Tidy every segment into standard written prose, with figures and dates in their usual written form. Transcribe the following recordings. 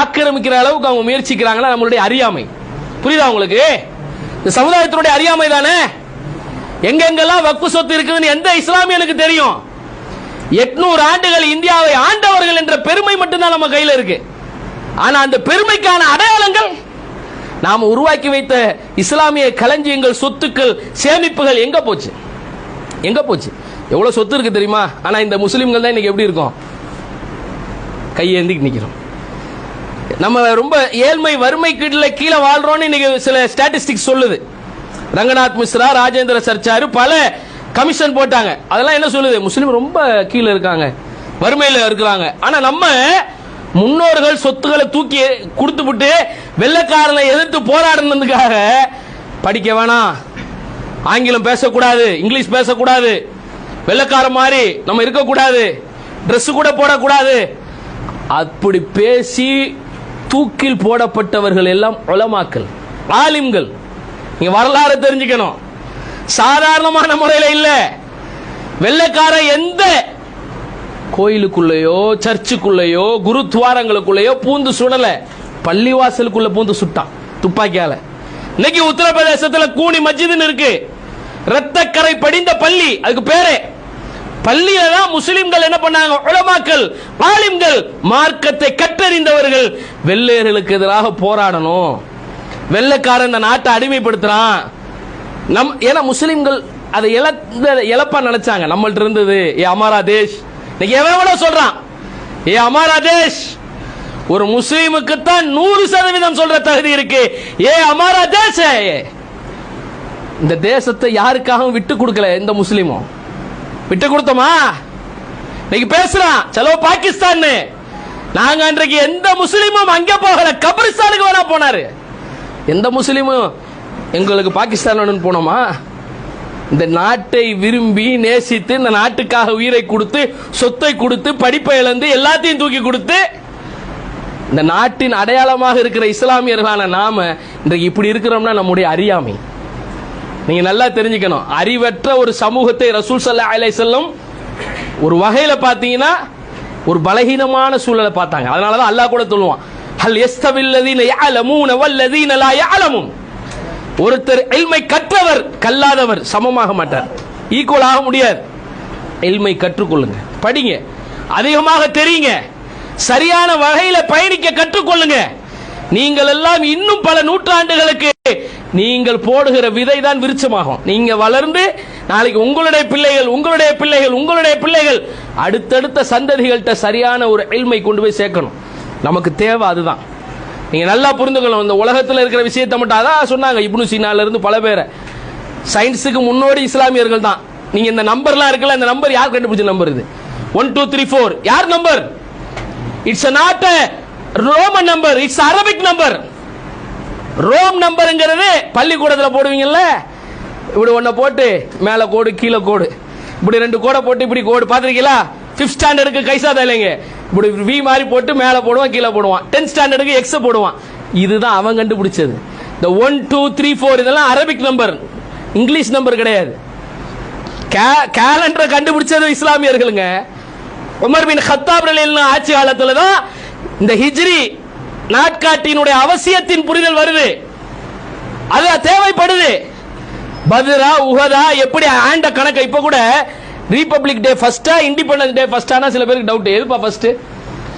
ஆக்கிரமிக்கிற அளவுக்கு அவங்க முயற்சிக்கிறாங்களா? நம்மளுடைய அறியாமை. புரியுதா உங்களுக்கு? இந்த சமுதாயத்தினுடைய அறியாமை தானே. எங்கெங்கெல்லாம் வக்ஃப் சொத்து இருக்குதுன்னு எந்த இஸ்லாமியனுக்கு தெரியும்? 800 ஆண்டுகள் இந்தியாவை ஆண்டவர்கள் என்ற பெருமை மட்டும்தான் நம்ம கையில் இருக்கு. ஆனா அந்த பெருமைக்கான அடையாளங்கள் நாம் உருவாக்கி வைத்த இஸ்லாமிய களஞ்சியங்கள், சொத்துக்கள், சேமிப்புகள் எங்க போச்சு? எங்க போச்சு? எவ்வளவு சொத்து இருக்கு தெரியுமா? ஆனா இந்த முஸ்லிம்கள் தான் இன்னைக்கு எப்படி இருக்கும்? கையேந்தி நிக்கிறோம். நம்ம ரொம்ப ஏழ்மை வறுமை கீழே வாழ்றோம்னு இன்னைக்கு சில ஸ்டாட்டிஸ்டிக்ஸ் சொல்லுது. ரங்கநாத் மிஸ்ரா, ராஜேந்திர சர்ச்சாரு பல கமிஷன் போட்டாங்க. அதெல்லாம் என்ன சொல்லுது? முஸ்லிம் ரொம்ப கீழே இருக்காங்க, வறுமையில் இருக்கிறாங்க. ஆனா நம்ம முன்னோர்கள் சொத்துக்களை தூக்கி கொடுத்துவிட்டு வெள்ளைக்காரனை எதிர்த்து போராடுனதுக்காக படிக்க வேணாம், ஆங்கிலம் பேசக்கூடாது, இங்கிலீஷ் பேசக்கூடாது, வெள்ளைக்கார மாதிரி நம்ம இருக்கக்கூடாது, ட்ரெஸ் கூட போடக்கூடாது, அப்படி பேசி தூக்கில் போடப்பட்டவர்கள் எல்லாம் உலமாக்கள், ஆலிம்கள். நீங்க வரலாறு தெரிஞ்சுக்கணும். சாதாரணமான முறையில் இல்ல. வெள்ளைக்கார எந்த கோயிலுக்குள்ளேயோ சர்ச்சுக்குள்ளேயோ குருத்வாரங்களுக்குள்ளேயோ பூந்து சுடல, பள்ளிவாசலுக்குள்ள பூந்து சுட்டான் துப்பாக்கியால. இன்னைக்கு உத்தரப்பிரதேசத்தில் கூனி மஸ்ஜித் இருக்கு, ரத்தக்கரை படிந்த பள்ளி, அதுக்கு பேரே. பள்ளியில தான் முஸ்லிம்கள் என்ன பண்ணாங்க? உலமாக்கள், ஆலிம்கள், மார்க்கத்தை கற்றறிந்தவர்கள் வெள்ளையர்களுக்கு எதிராக போராடணும். வெள்ளைக்காரன் இந்த நாட்டை அடிமைப்படுத்துறான். ஏன்னா முஸ்லிம்கள் அதை இழப்பா நினைச்சாங்க. நம்மள்ட்ட இருந்தது ஏ அமாரா தேஷ். இன்னைக்கு எவ்வளவு சொல்றான் ஏ அமாரா தேஷ். ஒரு முஸ்லிமுக்கு தான் 100% சொல்ற தகுதி இருக்கு. ஏ அமாரா தேஷ். இந்த தேசத்தை யாருக்காகவும் விட்டு கொடுக்கல எந்த முஸ்லிமும். விட்டு கொடுத்தோமா? இன்னைக்கு பேசுறான் செலவு பாகிஸ்தான். நாங்க அன்றைக்கு எந்த முஸ்லிமும் அங்கே போகல, கபிரிஸ்தானுக்கு வேணா போனாரு. எந்த முஸ்லிமும் எங்களுக்கு பாகிஸ்தான் போனோமா? இந்த நாட்டை விரும்பி நேசித்து இந்த நாட்டுக்காக உயிரை கொடுத்து சொத்தை கொடுத்து படிப்பை இழந்து எல்லாத்தையும் தூக்கி கொடுத்து இந்த நாட்டின் அடையாளமாக இருக்கிற இஸ்லாமியர்களான நாம இன்றைக்கு இப்படி இருக்கிறோம்னா நம்முடைய அறியாமை. நீங்க நல்லா தெரிஞ்சுக்கணும். அறிவற்ற ஒரு சமூகத்தை ரசூல் ஸல்லல்லாஹு அலைஹி வஸல்லம் ஒரு வகையில பாத்தீங்கன்னா ஒரு பலகீனமான சூழலை பார்த்தாங்க. அதனாலதான் அல்லாஹ் கூட சொல்லுவான், ஹல் யஸ்தவில் லதீன யஅலமூன வல்லதீன லா யஅலமூன். ஒருத்தர் இல்மை கற்றவர் கல்லாதவர் சமமாக மாட்டார், ஈக்குவல் ஆக முடியாது. இல்மை கற்றுக்கொள்ளுங்க, படிங்க, அதிகமாக தெரியுங்க, சரியான வகையில பயணிக்க கற்றுக்கொள்ளுங்க. நீங்கள் எல்லாம் இன்னும் பல நூற்றாண்டுகளுக்கு நீங்கள் போடுகிற விதை தான் விருட்சமாகும். நீங்க வளர்ந்து நாளைக்கு உங்களுடைய பிள்ளைகள் உங்களுடைய பிள்ளைகள் உங்களுடைய பிள்ளைகள் அடுத்தடுத்த சந்ததிகள்கிட்ட சரியான ஒரு இல்மை கொண்டு போய் சேர்க்கணும். நமக்கு தேவை அதுதான். நீங்க நல்லா புரிந்துக்கணும். இந்த உலகத்தில் இருக்கிற விஷயத்தை மட்டும் அதான் சொன்னாங்க. இப்னு சீனால இருந்து பல பேரை, சயின்ஸுக்கு முன்னோடி இஸ்லாமியர்கள் தான். நீங்க இந்த நம்பர்லாம் இருக்குல்ல, இந்த நம்பர் யார் கண்டுபிடிச்ச நம்பர்? இது 1 2 3 4 யார் நம்பர்? It's not a Roman number, it's Arabic number. Roman நம்பர்ங்கிறது பள்ளிக்கூடத்தில் போடுவீங்கல்ல, இப்படி ஒன்ன போட்டு மேல கோடு கீழே கோடு, இப்படி 2 கோடை போட்டு இப்படி கோடு பார்த்திருக்கீங்களா? 5th ஸ்டாண்டர்டுக்கு கைசாதா இல்லைங்க, இப்படி வி மாதிரி போட்டு மேலே போடுவான் கீழே போடுவான். 10th ஸ்டாண்டர்டுக்கு எக்ஸ் போடுவான். இதுதான் அவன் கண்டுபிடிச்சது. இந்த 1 2 3 4 இதெல்லாம் அரபிக் நம்பர், இங்கிலீஷ் நம்பர் கிடையாது. கேலண்டரை கண்டுபிடிச்சது இஸ்லாமியர்களுங்க. உமர் பின் கத்தாப் ரலியல்லாஹு ஆட்சி காலத்துல தான் இந்த ஹிஜ்ரி நாட்காட்டியினுடைய அவசியத்தின் புரிதல் வருது. அது தேவைப்படுது. பத்ரா உஹதா எப்படி ஆண்ட கணக்கு. இப்ப கூட ரிபப்ளிக் டே ஃபர்ஸ்டா இண்டிபெண்டன்ஸ் டே ஃபர்ஸ்டானா சில பேருக்கு டவுட். எதுப்பா ஃபர்ஸ்ட்?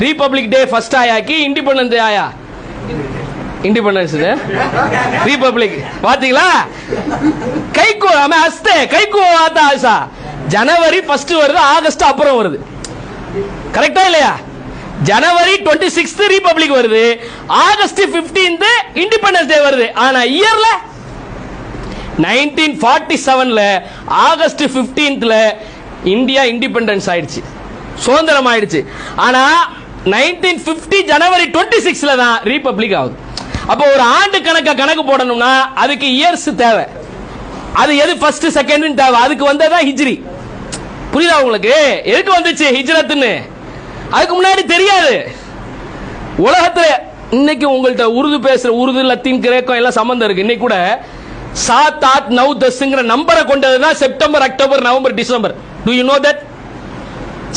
ரிபப்ளிக் டே ஃபர்ஸ்ட் ஆயாக்கி இண்டிபெண்டன்ஸ் டே ஆயா? இண்டிபெண்டன்ஸ் டே ரிபப்ளிக் பாத்தீங்களா? கைகோ ஹமே ஹஸ்தே கைகோ ஆதா ஐசா. ஜனவரி ஃபர்ஸ்ட் வருது, ஆகஸ்ட் அப்புறம் வருது. கரெக்டா இல்லையா? ஜனவரி 26 ரிபப்ளிக் வருது, ஆகஸ்ட் 15 இண்டிபெண்டன்ஸ் டே வருது. ஆனா இயர்ல 1947ல ஆகஸ்ட் 15ல இந்தியா இண்டிபெண்டன்ஸ் ஆயிடுச்சு, சுதந்திரம் ஆயிடுச்சு. ஆனா 1950 ஜனவரி 26ல தான் ரிபப்ளிக் ஆகுது. அப்போ ஒரு ஆண்டு கணக்கு போடணும்னா அதுக்கு இயர்ஸ் தேவை. அது எது ஃபர்ஸ்ட் செகண்ட் தேவை. அதுக்கு வந்ததான் ஹிஜ்ரி. புரியுதா உங்களுக்கு? எதுக்கு வந்துச்சு ஹிஜ்ரத்னு? அதுக்கு முன்னாடி தெரியாது. உலகத்துல இன்னைக்கு உங்கள்ட்ட உருது பேசுற, உருது லத்தீன் கிரேக்கம் எல்லாம் சம்பந்தம் இருக்கு. இன்னைக்கு கூட 7 8 9 10ங்கிற நம்பரை கொண்டதுதான் September October November December. Do you know that?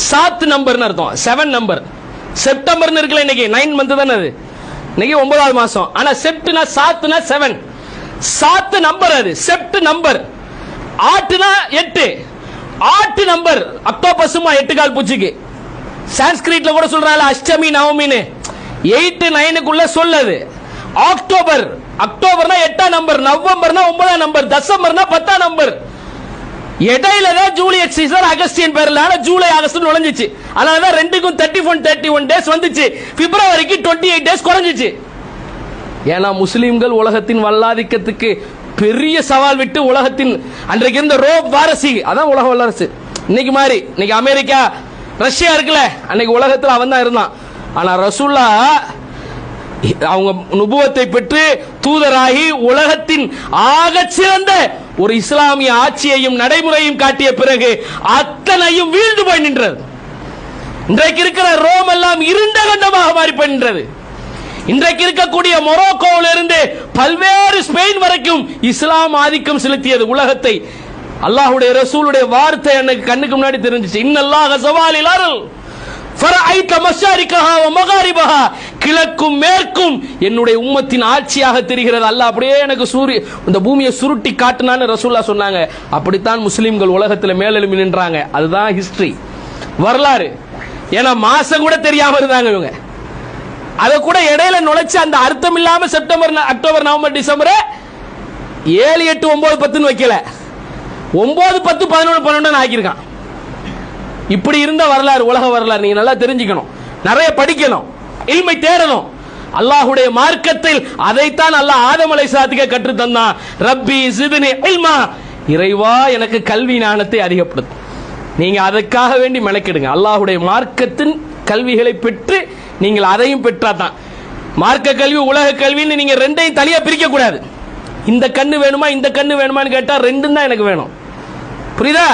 7 நம்பர்னு அர்த்தம். 7 நம்பர் செப்டம்பர்னு இருக்குல்ல, இன்னைக்கு 9 மந்த் தானே அது, இன்னைக்கு 9வது மாசம். ஆனா செப்ட்னா சாத்துனா 7, சாத்து நம்பர், அது செப்ட் நம்பர். ஆட்டுனா 8, ஆட்டு நம்பர். அக்டோபஸுமா 8 கால் பூச்சிக்கு. சான்ஸ்கிரிட்ல கூட சொல்றாங்க அஷ்டமி நவமின்னு, 8 9க்குள்ள சொல்லது. அக்டோபர், அக்டோபர்னா 8ஆம் நம்பர், நவம்பர்னா 9ஆம் நம்பர், தசம்பர்னா 10ஆம் நம்பர். இடையில தான் ஜூலியட் சீசர் அகஸ்டியன் பேர்ல ஜூலை ஆகஸ்ட் நுழைஞ்சிச்சு. அதனாலதான் ரெண்டுக்கும் 31 டேஸ் வந்துச்சு, பிப்ரவரிக்கு 28 டேஸ் குறைஞ்சிச்சு. ஏன்னா முஸ்லிம்கள் உலகத்தின் வல்லாதிக்கத்துக்கு பெரிய சவால் விட்டு உலகத்தின் அன்றைக்கு இருந்த ரோப் வாரசி, அதான் உலக வல்லரசு. இன்னைக்கு மாதிரி இன்னைக்கு அமெரிக்கா ரஷ்யா இருக்குல்ல, அன்னைக்கு உலகத்தில் அவன் தான் இருந்தான். ஆனா ரசூல்லா அவங்க நுபுவத்தை பெற்று தூதராகி உலகத்தின் ஆக சிறந்த ஒரு இஸ்லாமிய ஆட்சியையும் நடைமுறையும் காட்டிய பிறகு அத்தனையும் வீழ்ந்து போய் நின்றது. இன்றைக்கு இருக்கிற ரோம் எல்லாம் இருண்ட கண்டமாக மாறி போய் நின்றது. இன்றைக்கு இருக்கக்கூடிய மொரோக்கோவில் இருந்து பல்வேறு ஸ்பெயின் வரைக்கும் இஸ்லாம் ஆதிக்கம் செலுத்தியது உலகத்தை. அல்லாஹ்வுடைய ரசூலுடைய வார்த்தை எனக்கு கண்ணுக்கு முன்னாடி தெரிஞ்சிச்சு. இன்னல்லாஹ ஸவாலில் அர்ல் ஃபரஐத மஷாரிகஹா வ மகாரிபஹா, கிழக்கும் மேற்கும் என்னுடைய உம்மத்தின் ஆட்சியாக தெரிகிறது. அல்லாஹ் அப்படியே எனக்கு இந்த பூமியை சுருட்டி காட்டினான்னு ரசூலுல்லாஹ் சொன்னாங்க. அப்படித்தான் முஸ்லிம்கள் உலகத்தில் மேலெழும்பி நின்றாங்க. அதுதான் ஹிஸ்டரி, வரலாறு. ஏன்னா மாசம் கூட தெரியாம இருந்தாங்க இவங்க. அதை கூட இடையில நுழைச்சு அந்த அர்த்தம் இல்லாம செப்டம்பர் அக்டோபர் நவம்பர் டிசம்பர் 7 8 9 10 வைக்கல, 9 10 11 12 ஆக்கியிருக்கான். இப்படி இருந்த வரலாறு உலக வரலாறு நீங்க நல்லா தெரிஞ்சுக்கணும், நிறைய படிக்கணும், இல்மை தேடணும். அல்லாஹ்வுடைய மார்க்கத்தில் அதைத்தான் அல்லாஹ் ஆதம் அலைஹிஸ்ஸலாத்துக்கு கற்று தந்தான். ரப்பி ஸித்னி இல்மா, இறைவா எனக்கு கல்வி ஞானத்தை அதிகப்படுத்து. நீங்க அதற்காக வேண்டி மெனக்கெடுங்க. அல்லாஹ்வுடைய மார்க்கத்தின் கல்விகளை பெற்று நீங்கள் அதையும் பெற்றாதான். மார்க்க கல்வி உலக கல்வின்னு நீங்க ரெண்டையும் தனியா பிரிக்க கூடாது. இந்த கண்ணு வேணுமா இந்த கண்ணு வேணுமான்னு கேட்டா ரெண்டும் தான் எனக்கு வேணும், புரியுதா?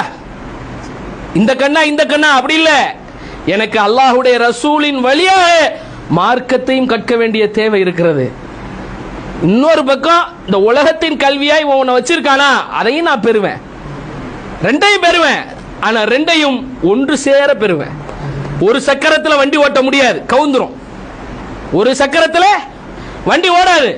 இந்த கண்ணா இந்த கண்ணா அப்படி இல்ல. எனக்கு அல்லாஹ்வுடைய ரசூலின் வழியாக மார்க்கத்தையும் கற்க வேண்டிய தேவை இருக்கிறது. இன்னொரு பக்கம் இந்த உலகத்தின் கல்வியாய் உன்னை வச்சிருக்கானா, அதையும் நான் பெறுவேன், ரெண்டையும் பெறுவேன். ஆனா ரெண்டையும் ஒன்று சேர பெறுவேன். ஒரு சக்கரத்தில் வண்டி ஓட்ட முடியாது, கவுந்துரும். ஒரு சக்கரத்தில் வண்டி ஓடாது,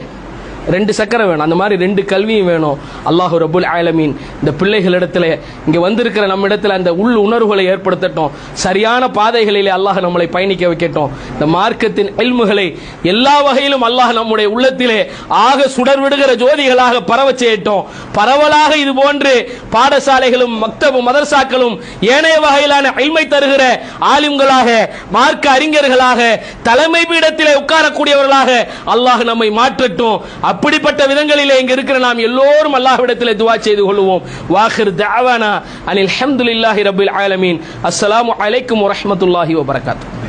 2 சக்கரம் வேணும். அந்த மாதிரி 2 கல்வியும் வேணும். அல்லாஹ் ரப்புல் ஆலமீன் இந்த பிள்ளைகளிடத்தில் இங்கே வந்திருக்கிற நம்ம இடத்துல அந்த உள் உணர்வுகளை ஏற்படுத்தட்டும். சரியான பாதைகளிலே அல்லாஹ் நம்மளை பயணிக்க வைக்கட்டும். இந்த மார்க்கத்தின் இல்முகளை எல்லா வகையிலும் அல்லாஹ் நம்முடைய உள்ளத்திலே ஆக சுடர்விடுகிற ஜோதிகளாக பரவ செய்யட்டும். பரவலாக இது போன்று பாடசாலைகளும் மக்தபு மதரசாக்களும் ஏனைய வகையிலான இல்மை தருகிற ஆலிம்களாக, மார்க்க அறிஞர்களாக, தலைமை பீடத்திலே உட்காரக்கூடியவர்களாக அல்லாஹ் நம்மை மாற்றட்டும். அப்படிப்பட்ட விதங்களிலே இங்க இருக்கிற நாம் எல்லோரும் அல்லாஹ்விடத்திலே துஆ செய்து கொள்வோம். வாஹிர் தஅவானா அனில் ஹம்துலில்லாஹி ரப்பில் ஆலமீன். அஸ்ஸலாமு அலைக்கும் வரஹ்மத்துல்லாஹி வபரகாத்துஹு.